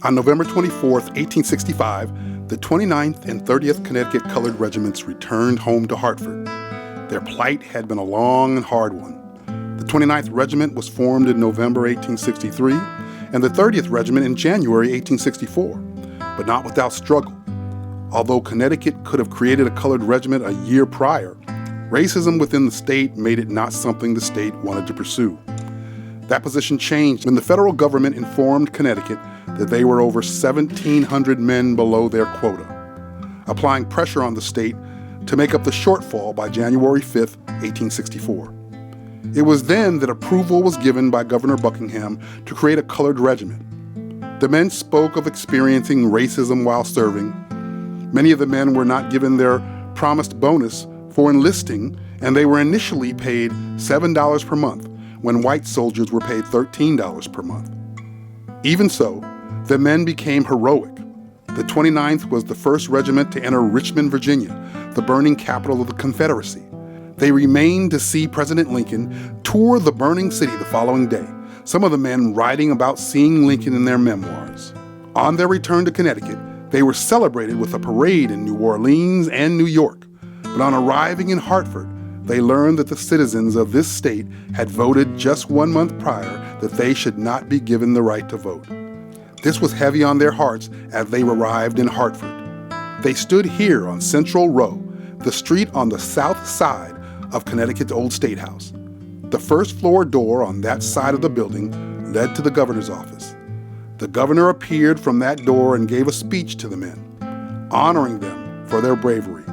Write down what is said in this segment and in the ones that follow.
On November 24, 1865, the 29th and 30th Connecticut Colored Regiments returned home to Hartford. Their plight had been a long and hard one. The 29th Regiment was formed in November 1863, and the 30th Regiment in January 1864, but not without struggle. Although Connecticut could have created a colored regiment a year prior, racism within the state made it not something the state wanted to pursue. That position changed when the federal government informed Connecticut that they were over 1,700 men below their quota, applying pressure on the state to make up the shortfall by January 5, 1864. It was then that approval was given by Governor Buckingham to create a colored regiment. The men spoke of experiencing racism while serving. Many of the men were not given their promised bonus for enlisting, and they were initially paid $7 per month when white soldiers were paid $13 per month. Even so, the men became heroic. The 29th was the first regiment to enter Richmond, Virginia, the burning capital of the Confederacy. They remained to see President Lincoln tour the burning city the following day, some of the men writing about seeing Lincoln in their memoirs. On their return to Connecticut, they were celebrated with a parade in New Orleans and New York. But on arriving in Hartford, they learned that the citizens of this state had voted just 1 month prior that they should not be given the right to vote. This was heavy on their hearts as they arrived in Hartford. They stood here on Central Row, the street on the south side of Connecticut's old State House. The first floor door on that side of the building led to the governor's office. The governor appeared from that door and gave a speech to the men, honoring them for their bravery,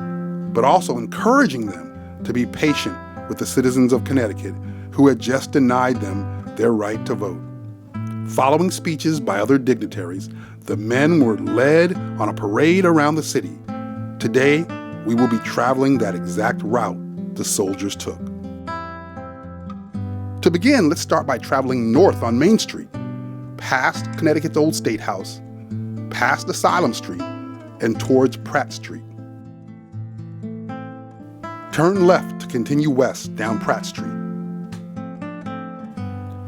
but also encouraging them to be patient with the citizens of Connecticut who had just denied them their right to vote. Following speeches by other dignitaries, the men were led on a parade around the city. Today, we will be traveling that exact route the soldiers took. To begin, let's start by traveling north on Main Street, past Connecticut's old State House, past Asylum Street, and towards Pratt Street. Turn left to continue west down Pratt Street.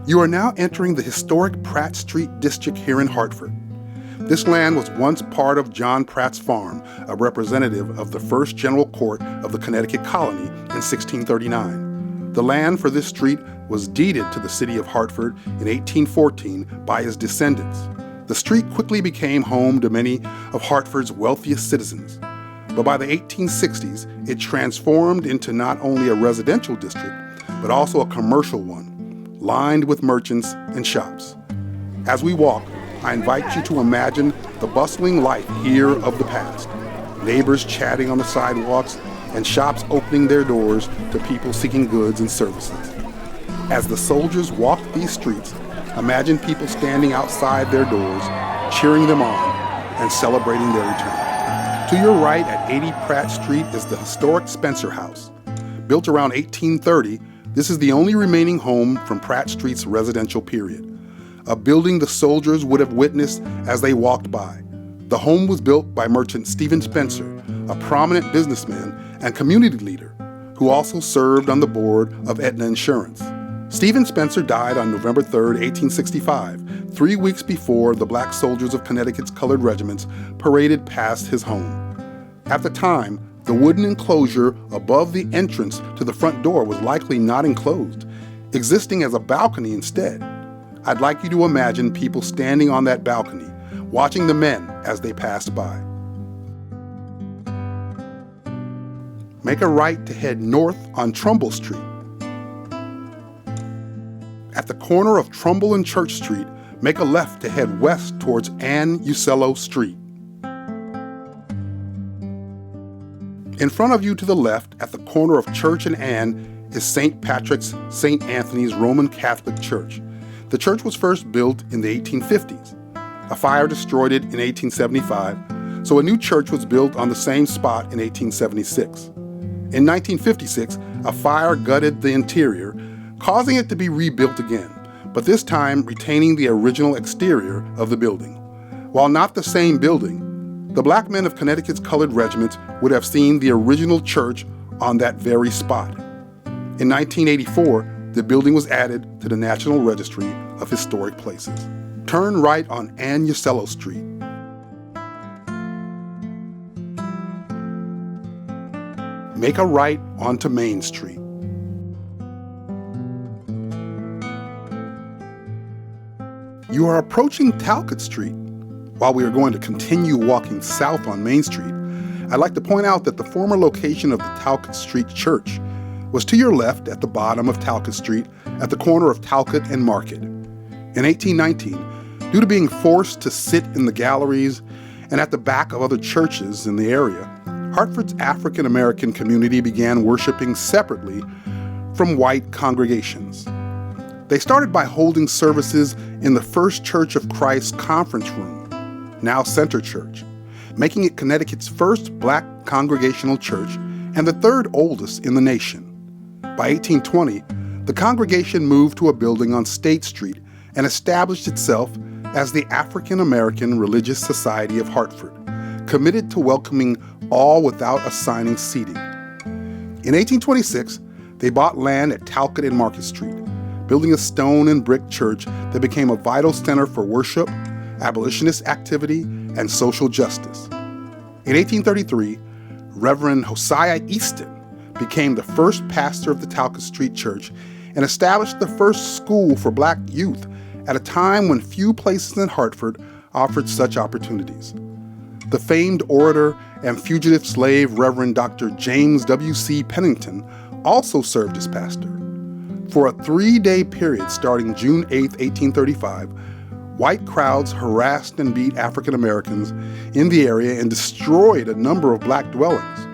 You are now entering the historic Pratt Street district here in Hartford. This land was once part of John Pratt's farm, a representative of the first General Court of the Connecticut Colony in 1639. The land for this street was deeded to the city of Hartford in 1814 by his descendants. The street quickly became home to many of Hartford's wealthiest citizens. But by the 1860s, it transformed into not only a residential district, but also a commercial one, lined with merchants and shops. As we walk, I invite you to imagine the bustling life here of the past. Neighbors chatting on the sidewalks and shops opening their doors to people seeking goods and services. As the soldiers walked these streets, imagine people standing outside their doors, cheering them on and celebrating their return. To your right at 80 Pratt Street is the historic Spencer House. Built around 1830, this is the only remaining home from Pratt Street's residential period, a building the soldiers would have witnessed as they walked by. The home was built by merchant Stephen Spencer, a prominent businessman and community leader who also served on the board of Aetna Insurance. Stephen Spencer died on November 3, 1865, 3 weeks before the black soldiers of Connecticut's colored regiments paraded past his home. At the time, the wooden enclosure above the entrance to the front door was likely not enclosed, existing as a balcony instead. I'd like you to imagine people standing on that balcony, watching the men as they passed by. Make a right to head north on Trumbull Street. At the corner of Trumbull and Church Street, make a left to head west towards Ann Uccello Street. In front of you to the left, at the corner of Church and Ann, is St. Patrick's St. Anthony's Roman Catholic Church. The church was first built in the 1850s. A fire destroyed it in 1875, so a new church was built on the same spot in 1876. In 1956, a fire gutted the interior, causing it to be rebuilt again, but this time retaining the original exterior of the building. While not the same building, the black men of Connecticut's colored regiments would have seen the original church on that very spot. In 1984, the building was added to the National Registry of Historic Places. Turn right on Ann Uccello Street. Make a right onto Main Street. You are approaching Talcott Street. While we are going to continue walking south on Main Street, I'd like to point out that the former location of the Talcott Street Church was to your left at the bottom of Talcott Street at the corner of Talcott and Market. In 1819, due to being forced to sit in the galleries and at the back of other churches in the area, Hartford's African American community began worshiping separately from white congregations. They started by holding services in the First Church of Christ conference room, now Center Church, making it Connecticut's first black congregational church and the third oldest in the nation. By 1820, the congregation moved to a building on State Street and established itself as the African American Religious Society of Hartford, committed to welcoming all without assigning seating. In 1826, they bought land at Talcott and Market Street, building a stone and brick church that became a vital center for worship, abolitionist activity, and social justice. In 1833, Reverend Hosea Easton became the first pastor of the Talcott Street Church and established the first school for black youth at a time when few places in Hartford offered such opportunities. The famed orator and fugitive slave Reverend Dr. James W.C. Pennington also served as pastor. For a 3-day period starting June 8, 1835, white crowds harassed and beat African Americans in the area and destroyed a number of black dwellings.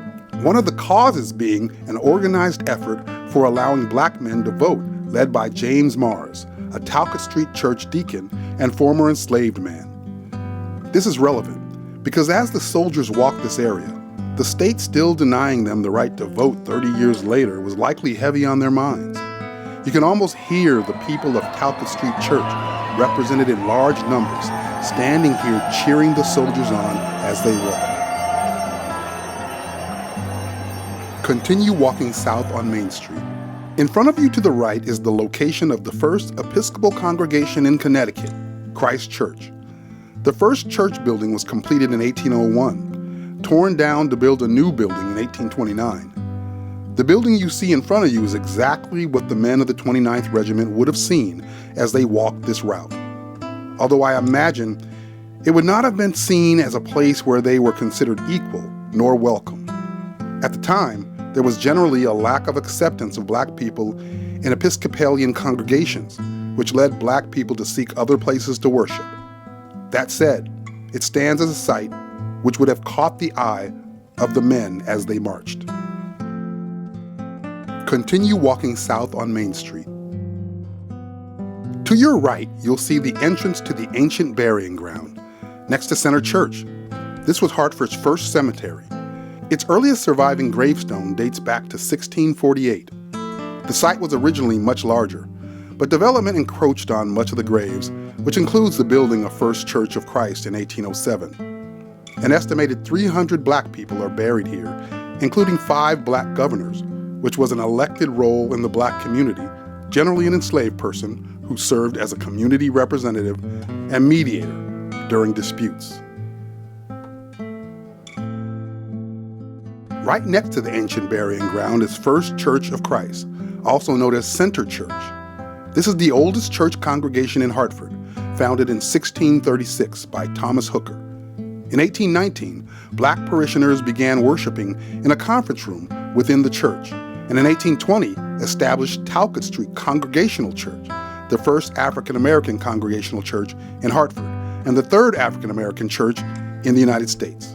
One of the causes being an organized effort for allowing black men to vote, led by James Mars, a Talcott Street Church deacon and former enslaved man. This is relevant because as the soldiers walked this area, the state still denying them the right to vote 30 years later was likely heavy on their minds. You can almost hear the people of Talcott Street Church, represented in large numbers, standing here cheering the soldiers on as they walk. Continue walking south on Main Street. In front of you to the right is the location of the first Episcopal congregation in Connecticut, Christ Church. The first church building was completed in 1801, torn down to build a new building in 1829. The building you see in front of you is exactly what the men of the 29th Regiment would have seen as they walked this route. Although I imagine it would not have been seen as a place where they were considered equal nor welcome. At the time, there was generally a lack of acceptance of black people in Episcopalian congregations, which led black people to seek other places to worship. That said, it stands as a sight which would have caught the eye of the men as they marched. Continue walking south on Main Street. To your right, you'll see the entrance to the ancient burying ground, next to Center Church. This was Hartford's first cemetery. Its earliest surviving gravestone dates back to 1648. The site was originally much larger, but development encroached on much of the graves, which includes the building of First Church of Christ in 1807. An estimated 300 black people are buried here, including 5 black governors, which was an elected role in the black community, generally an enslaved person who served as a community representative and mediator during disputes. Right next to the ancient burying ground is First Church of Christ, also known as Center Church. This is the oldest church congregation in Hartford, founded in 1636 by Thomas Hooker. In 1819, black parishioners began worshiping in a conference room within the church, and in 1820 established Talcott Street Congregational Church, the first African-American congregational church in Hartford, and the third African-American church in the United States.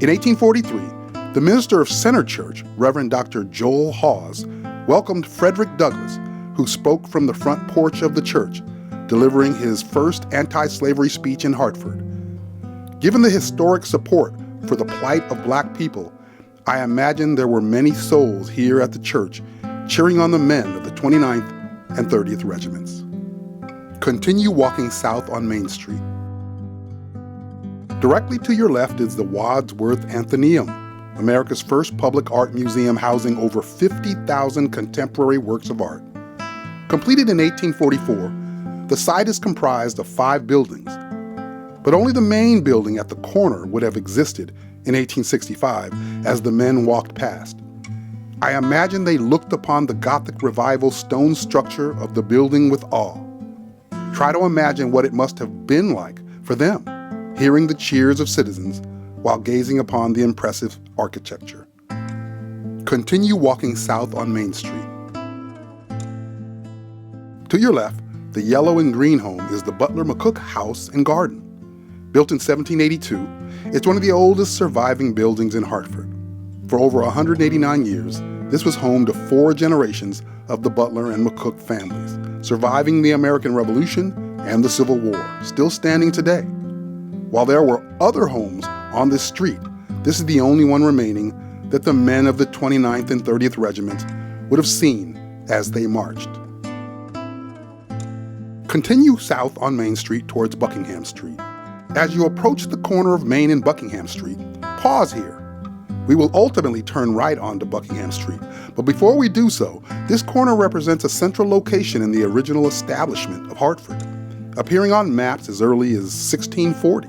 In 1843, the minister of Center Church, Reverend Dr. Joel Hawes, welcomed Frederick Douglass, who spoke from the front porch of the church, delivering his first anti-slavery speech in Hartford. Given the historic support for the plight of black people, I imagine there were many souls here at the church cheering on the men of the 29th and 30th Regiments. Continue walking south on Main Street. Directly to your left is the Wadsworth Atheneum, America's first public art museum housing over 50,000 contemporary works of art. Completed in 1844, the site is comprised of 5 buildings, but only the main building at the corner would have existed in 1865 as the men walked past. I imagine they looked upon the Gothic Revival stone structure of the building with awe. Try to imagine what it must have been like for them, hearing the cheers of citizens while gazing upon the impressive architecture. Continue walking south on Main Street. To your left, the yellow and green home is the Butler McCook House and Garden. Built in 1782, it's one of the oldest surviving buildings in Hartford. For over 189 years, this was home to 4 generations of the Butler and McCook families, surviving the American Revolution and the Civil War, still standing today. While there were other homes on this street, this is the only one remaining that the men of the 29th and 30th Regiments would have seen as they marched. Continue south on Main Street towards Buckingham Street. As you approach the corner of Main and Buckingham Street, pause here. We will ultimately turn right onto Buckingham Street, but before we do so, this corner represents a central location in the original establishment of Hartford, appearing on maps as early as 1640.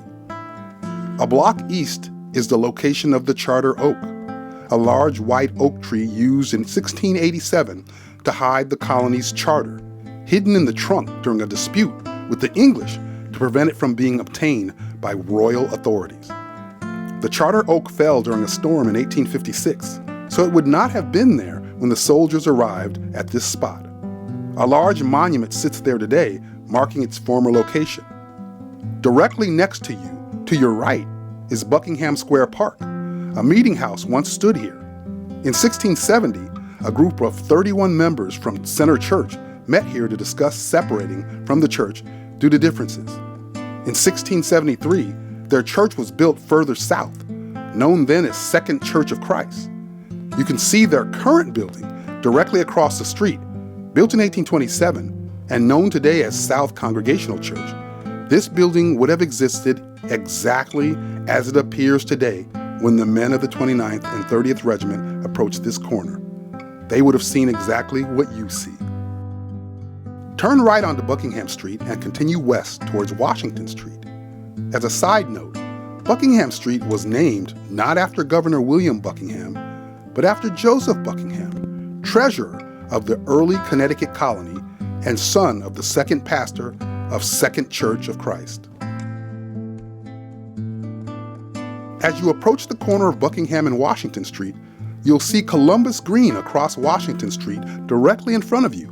A block east is the location of the Charter Oak, a large white oak tree used in 1687 to hide the colony's charter, hidden in the trunk during a dispute with the English to prevent it from being obtained by royal authorities. The Charter Oak fell during a storm in 1856, so it would not have been there when the soldiers arrived at this spot. A large monument sits there today, marking its former location. Directly next to you, to your right, is Buckingham Square Park. A meeting house once stood here. In 1670, a group of 31 members from Center Church met here to discuss separating from the church due to differences. In 1673, their church was built further south, known then as Second Church of Christ. You can see their current building directly across the street, built in 1827 and known today as South Congregational Church. This building would have existed exactly as it appears today when the men of the 29th and 30th Regiment approached this corner. They would have seen exactly what you see. Turn right onto Buckingham Street and continue west towards Washington Street. As a side note, Buckingham Street was named not after Governor William Buckingham, but after Joseph Buckingham, treasurer of the early Connecticut colony and son of the second pastor of Second Church of Christ. As you approach the corner of Buckingham and Washington Street, you'll see Columbus Green across Washington Street directly in front of you.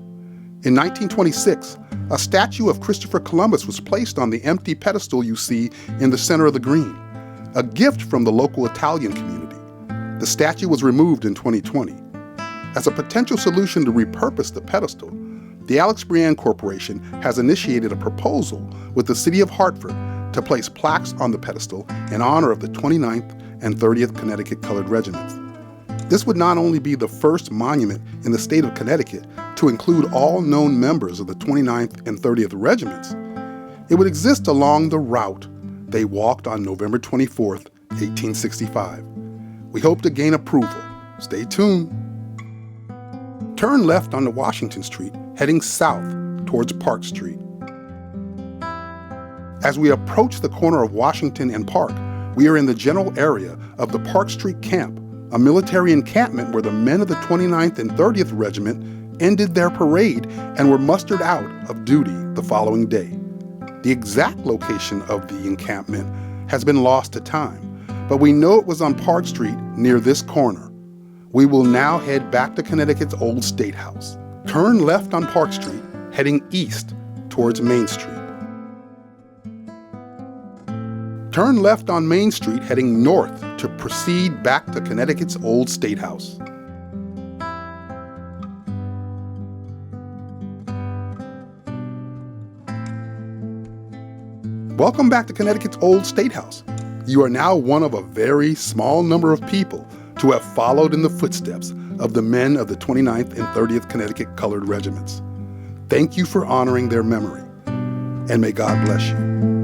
In 1926, a statue of Christopher Columbus was placed on the empty pedestal you see in the center of the green, a gift from the local Italian community. The statue was removed in 2020. As a potential solution to repurpose the pedestal, the Alex Brienne Corporation has initiated a proposal with the city of Hartford to place plaques on the pedestal in honor of the 29th and 30th Connecticut Colored Regiments. This would not only be the first monument in the state of Connecticut to include all known members of the 29th and 30th Regiments, it would exist along the route they walked on November 24th, 1865. We hope to gain approval. Stay tuned. Turn left onto Washington Street, heading south towards Park Street. As we approach the corner of Washington and Park, we are in the general area of the Park Street Camp, a military encampment where the men of the 29th and 30th Regiment ended their parade and were mustered out of duty the following day. The exact location of the encampment has been lost to time, but we know it was on Park Street near this corner. We will now head back to Connecticut's Old State House. Turn left on Park Street, heading east towards Main Street. Turn left on Main Street, heading north to proceed back to Connecticut's Old State House. Welcome back to Connecticut's Old State House. You are now one of a very small number of people to have followed in the footsteps of the men of the 29th and 30th Connecticut Colored Regiments. Thank you for honoring their memory, and may God bless you.